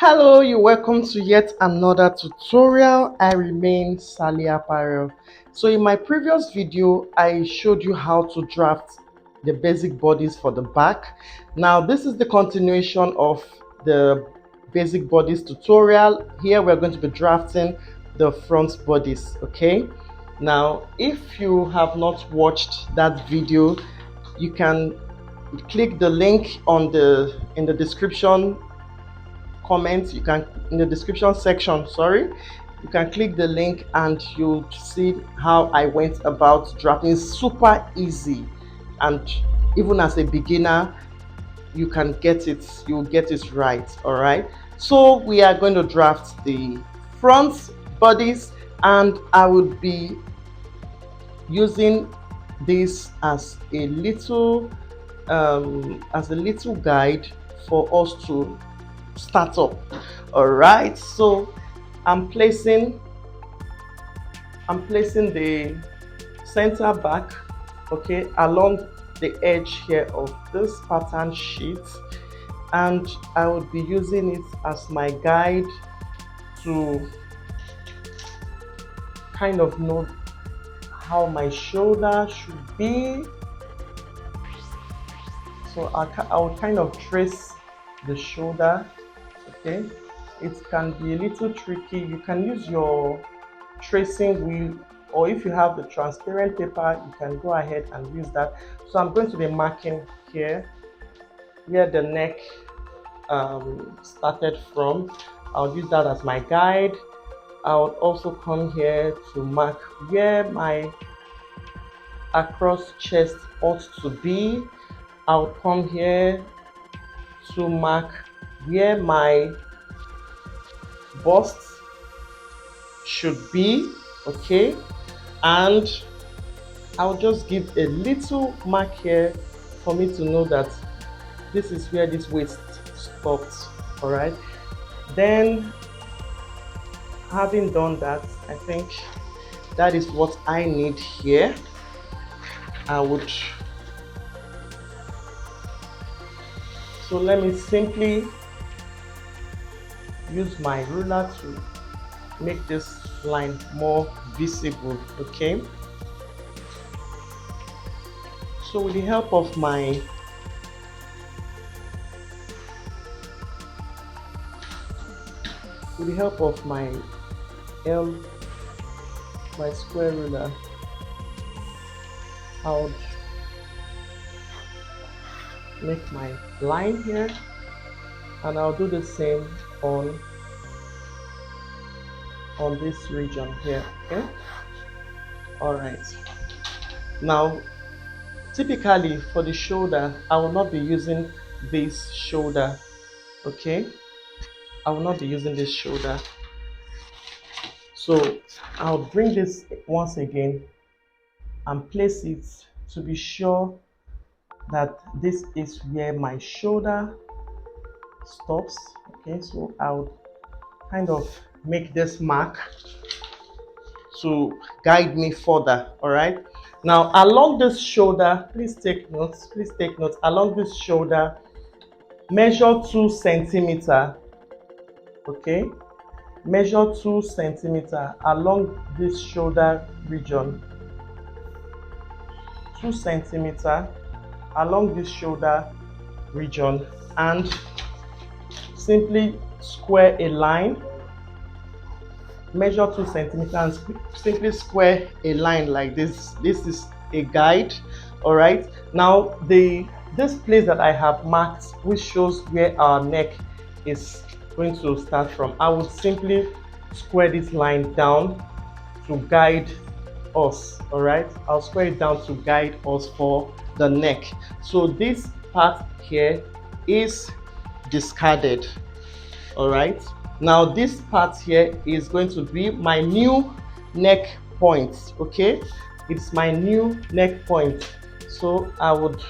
Hello, you're welcome to yet another tutorial. I remain Sally Apparel. So in my previous video, I showed you how to draft the basic bodies for the back. Now this is the continuation of the basic bodies tutorial. Here we're going to be drafting the front bodies, okay? Now if you have not watched that video, you can click the link in the description comments. You can, in the description section, sorry, you can click the link and you'll see how I went about drafting. Super easy, and even as a beginner you can get it, you'll get it right. All right, so we are going to draft the front bodies, and I would be using this as a little guide for us to start up. All right, so i'm placing I'm placing the center back, okay, along the edge here of this pattern sheet, and I would be using it as my guide to kind of know how my shoulder should be. So I will kind of trace the shoulder. Okay, it can be a little tricky. You can use your tracing wheel, or if you have the transparent paper, you can go ahead and use that. So I'm going to be marking here where the neck started from. I'll use that as my guide. I'll also come here to mark where my across chest ought to be. I'll come here to mark where my bust should be, okay, and I'll just give a little mark here for me to know that this is where this waist stops. All right, then having done that, I think that is what I need here. So let me simply use my ruler to make this line more visible, okay? So with the help of my my square ruler, I'll make my line here, and I'll do the same on this region here, okay? All right, now typically for the shoulder, I will not be using this shoulder, okay? I will not be using this shoulder. So I'll bring this once again and place it to be sure that this is where my shoulder stops, okay? So I'll kind of make this mark to guide me further. All right, now along this shoulder, please take notes, along this shoulder, measure 2 centimeters, okay, measure 2 centimeters along this shoulder region, 2 centimeters along this shoulder region, and simply square a line. Measure 2 centimeters and simply square a line like this. This is a guide. All right, now this place that I have marked, which shows where our neck is going to start from, I would simply square this line down to guide us. All right, I'll square it down to guide us for the neck. So this part here is discarded. All right, now this part here is going to be my new neck point, okay? It's my new neck point. So I would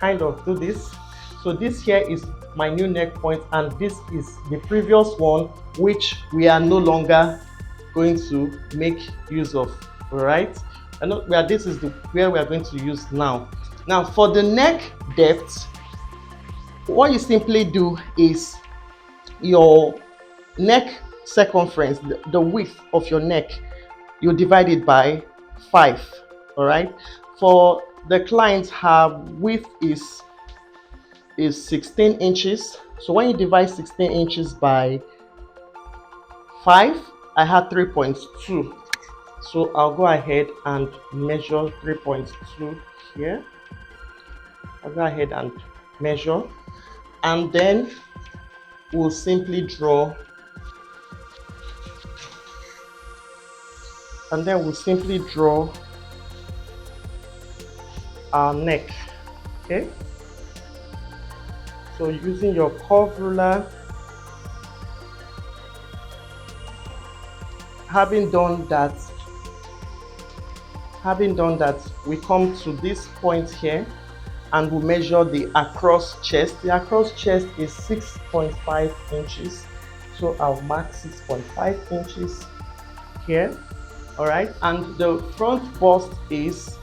kind of do this. So this here is my new neck point, and this is the previous one, which we are no longer going to make use of. All right, I know where this is where we are going to use now. Now for the neck depth, what you simply do is your neck circumference, the width of your neck, you divide it by 5. All right, for the client, her width is 16 inches. So when you divide 16 inches by 5, I had 3.2. So I'll go ahead and measure 3.2 here. I'll go ahead and measure, and then we'll simply draw, our neck. Okay, so using your curve ruler, having done that, we come to this point here and we measure the across chest. The across chest is 6.5 inches. So I'll mark 6.5 inches here. All right, and the front bust is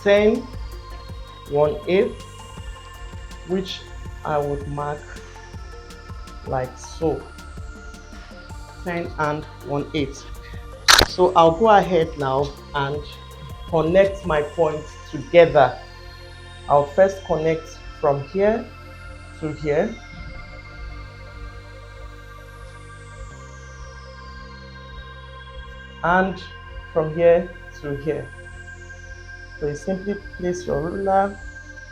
10/1/8, which I would mark like so, 10 1/8. So I'll go ahead now and connect my points together. I'll first connect from here to here, and from here to here. So you simply place your ruler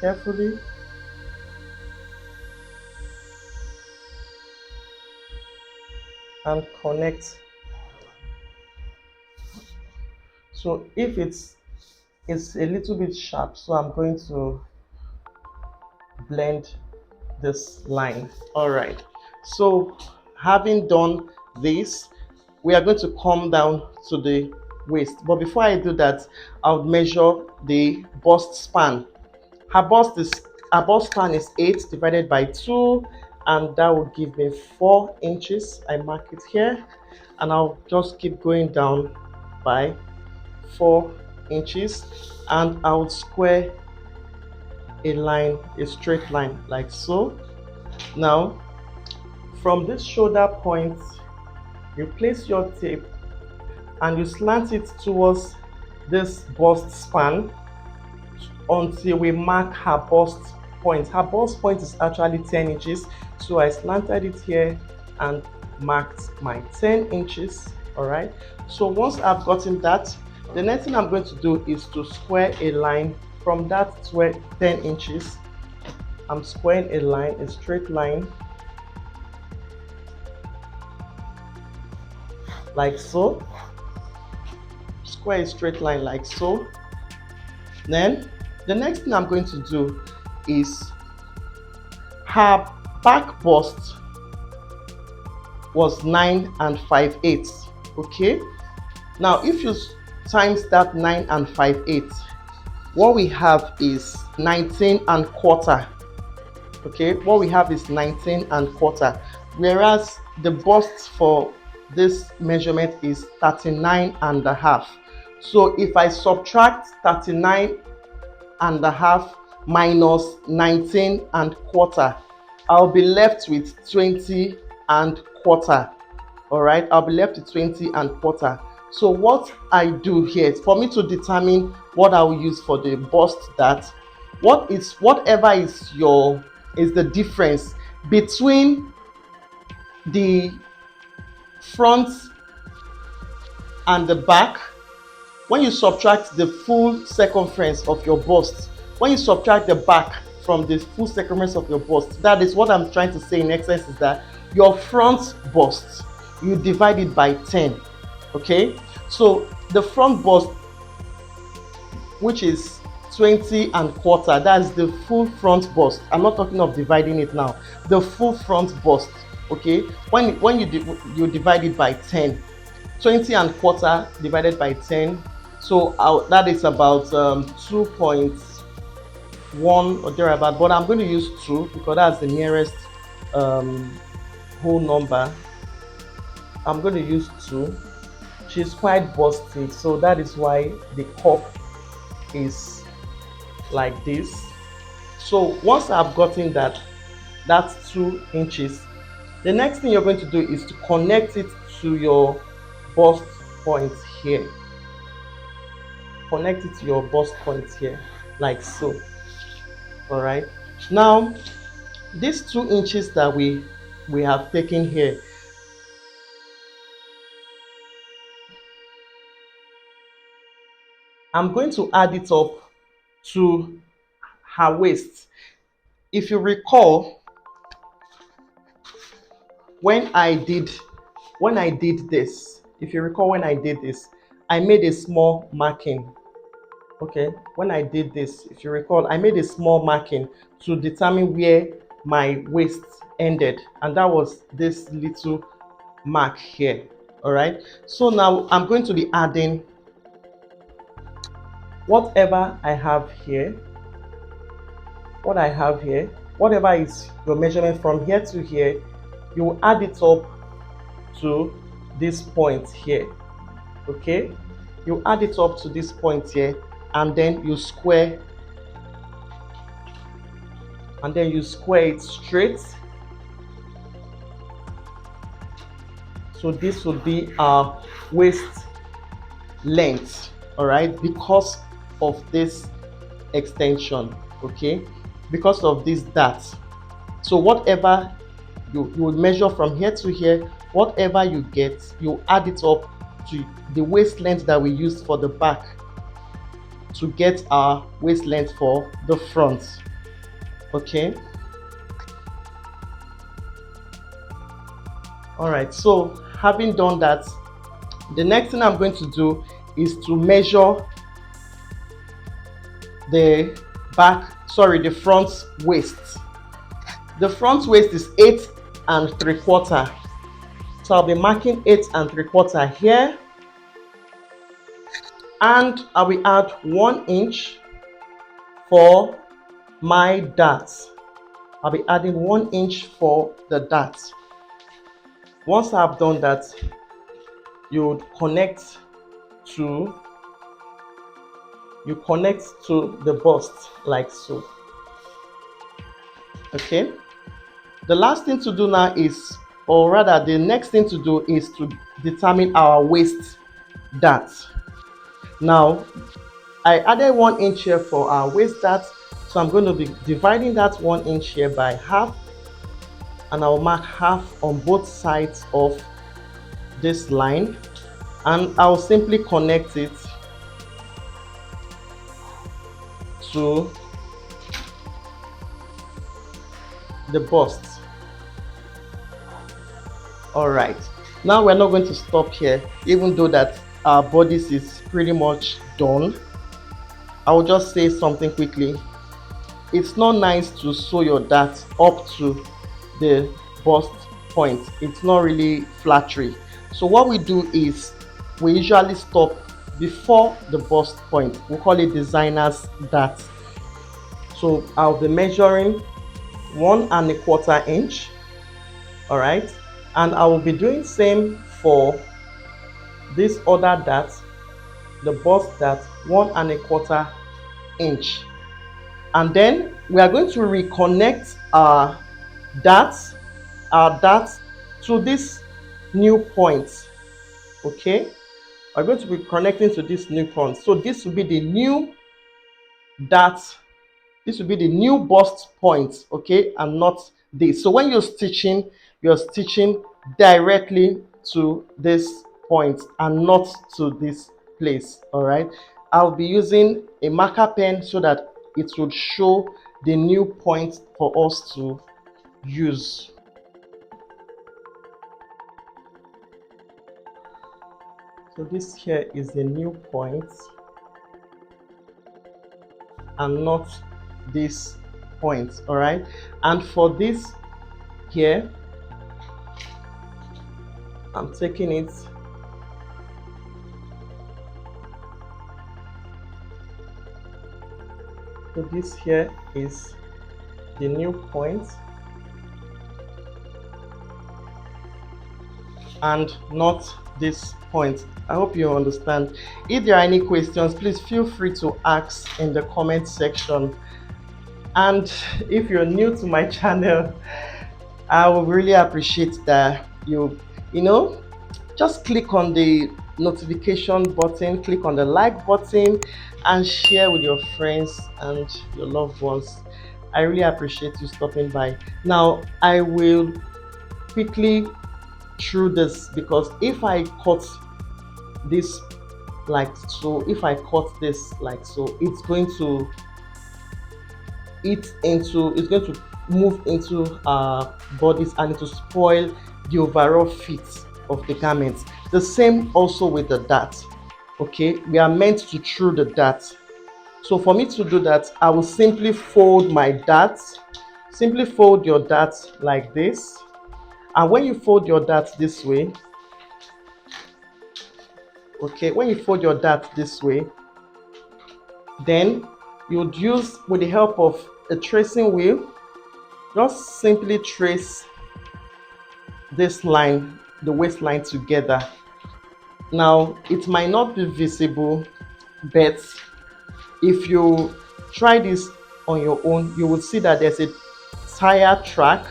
carefully and connect. So if it's a little bit sharp, so I'm going to blend this line. All right, so having done this, we are going to come down to the waist. But before I do that, I'll measure the bust span. Her bust span is 8 divided by 2, and that would give me 4 inches. I mark it here, and I'll just keep going down by 4 inches, and I'll square a line, a straight line like so. Now from this shoulder point, you place your tape and you slant it towards this bust span until we mark her bust point. Her bust point is actually 10 inches, so I slanted it here and marked my 10 inches. All right, so once I've gotten that, the next thing I'm going to do is to square a line from that 10 inches. I'm squaring a line, a straight line like so. Square a straight line like so. Then the next thing I'm going to do is, her back bust was 9 5/8. Okay, now if you times that 9 5/8, what we have is 19 1/4. Okay, what we have is 19 1/4, whereas the bust for this measurement is 39 1/2. So if I subtract 39 1/2 minus 19 1/4, I'll be left with 20 1/4. All right, I'll be left with 20 1/4. So what I do here is, for me to determine what I will use for the bust, that whatever is the difference between the front and the back. When you subtract the full circumference of your bust, when you subtract the back from the full circumference of your bust, that is what I'm trying to say in essence, is that your front bust, you divide it by 10. Okay, so the front bust, which is 20 1/4, that's the full front bust. I'm not talking of dividing it now, the full front bust. Okay, when you divide it by 10, 20 1/4 divided by 10, so that is about 2.1 or thereabout, but I'm going to use 2 because that's the nearest whole number. I'm going to use 2. She's quite busty, so that is why the cup is like this. So once I've gotten that, That's 2 inches. The next thing you're going to do is to connect it to your bust point here. Connect it to your bust point here, like so. All right. Now, these 2 inches that we have taken here, I'm going to add it up to her waist. If you recall, when I did this, if you recall when I did this, I made a small marking. Okay, when I did this, if you recall, I made a small marking to determine where my waist ended, and that was this little mark here. All right, so now I'm going to be adding whatever I have here, whatever is your measurement from here to here, you add it up to this point here. Okay, you add it up to this point here, and then you square it straight. So this would be our waist length, all right, because of this extension. Okay, because of this dart. So whatever you will measure from here to here, whatever you get, you add it up to the waist length that we used for the back to get our waist length for the front. Okay, all right, so having done that, the next thing I'm going to do is to measure the front waist. The front waist is 8 3/4. So I'll be marking 8 3/4 here, and I will add 1 inch for my dart. I'll be adding 1 inch for the dart. Once I've done that, you would connect to the bust like so. Okay, the last thing to do now is, or rather the next thing to do is to determine our waist dart. Now I added 1 inch here for our waist dart, so I'm going to be dividing that 1 inch here by half, and I'll mark half on both sides of this line, and I'll simply connect it to the bust. All right, now we're not going to stop here, even though that our bodice is pretty much done. I'll just say something quickly. It's not nice to sew your dart up to the bust point. It's not really flattering. So what we do is we usually stop before the bust point. We call it designer's dart. So I'll be measuring 1 1/4 inch. All right, and I will be doing same for this other dart, the bust dart, 1 1/4 inch. And then we are going to reconnect our darts to this new point. Okay, we're going to be connecting to this new point. So this will be the new dart, this will be the new bust point. Okay, and not this. So when you're stitching directly to this point and not to this place. All right, I'll be using a marker pen so that it would show the new point for us to use. So this here is the new point and not this point. All right, and for this here, I'm taking it so this here is the new point and not this point. I hope you understand. If there are any questions, please feel free to ask in the comment section. And if you're new to my channel, I would really appreciate that you know just click on the notification button, click on the like button, and share with your friends and your loved ones. I really appreciate you stopping by. Now I will quickly through this, because if I cut this like so, if I cut this like so, it's going to move into bodies, and it will spoil the overall fit of the garments. The same also with the dart. Okay, we are meant to through the dart. So for me to do that, I will simply fold my dart. Simply fold your dart like this, and when you fold your dart this way, okay, when you fold your dart this way, then you would use, with the help of a tracing wheel, just simply trace this line, the waistline together. Now it might not be visible, but if you try this on your own, you will see that there's a tire track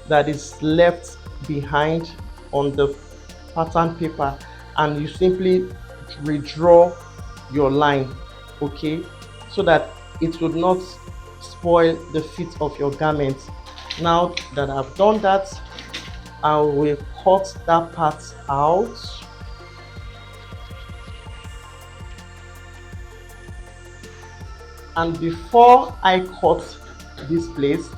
that is left behind on the pattern paper, and you simply redraw your line, okay, so that it would not spoil the fit of your garment. Now that I've done that, I will cut that part out. And before I cut this place,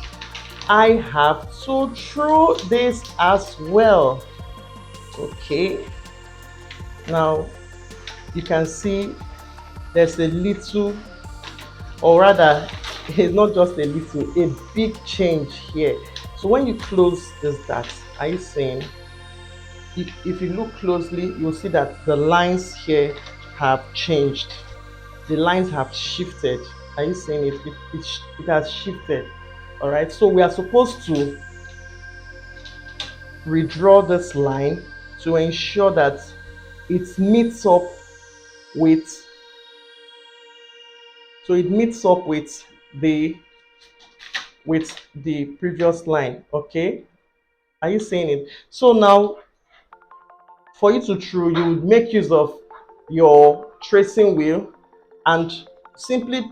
I have to throw this as well. Okay, now you can see there's a little, or rather it's not just a little, a big change here. So when you close this dart, are you seeing, if you look closely, you'll see that the lines here have changed. The lines have shifted. Are you seeing it? It has shifted. All right, so we are supposed to redraw this line to ensure that it meets up with, the previous line. Okay, are you seeing it? So now for you to through, you would make use of your tracing wheel and simply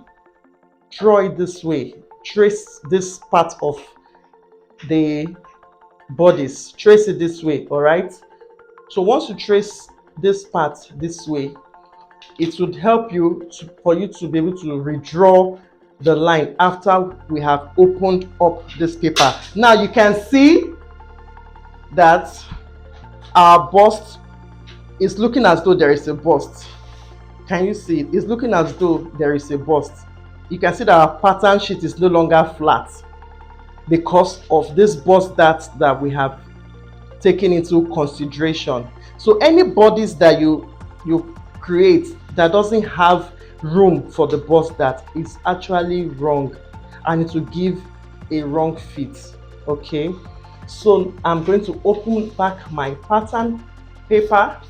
draw it this way. Trace this part of the bodice, trace it this way. All right, so once you trace this part this way, it would help you for you to be able to redraw the line after we have opened up this paper. Now you can see that our bust is looking as though there is a bust. Can you see it? It's looking as though there is a bust. You can see that our pattern sheet is no longer flat because of this bust that we have taken into consideration. So any bodies that you create that doesn't have room for the bust, that is actually wrong, and it will give a wrong fit. Okay, so I'm going to open back my pattern paper,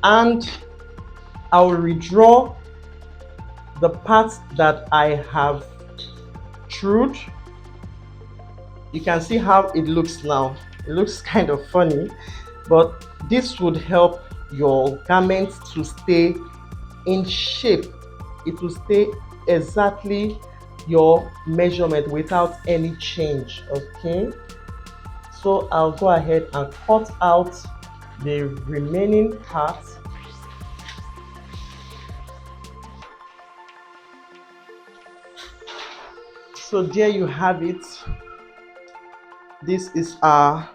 and I will redraw the parts that I have trued. You can see how it looks now. It looks kind of funny, but this would help your garments to stay in shape. It will stay exactly your measurement without any change. Okay, so I'll go ahead and cut out the remaining parts. So there you have it. This is our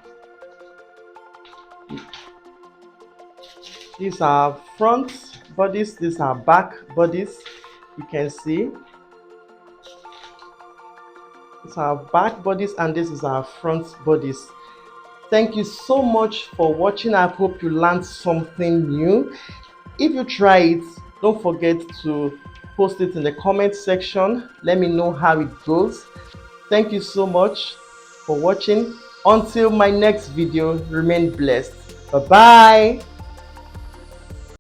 these are front bodies, these are back bodies. You can see these are back bodies and this is our front bodies. Thank you so much for watching. I hope you learned something new. If you try it, don't forget to post it in the comment section. Let me know how it goes. Thank you so much for watching. Until my next video, remain blessed. Bye bye.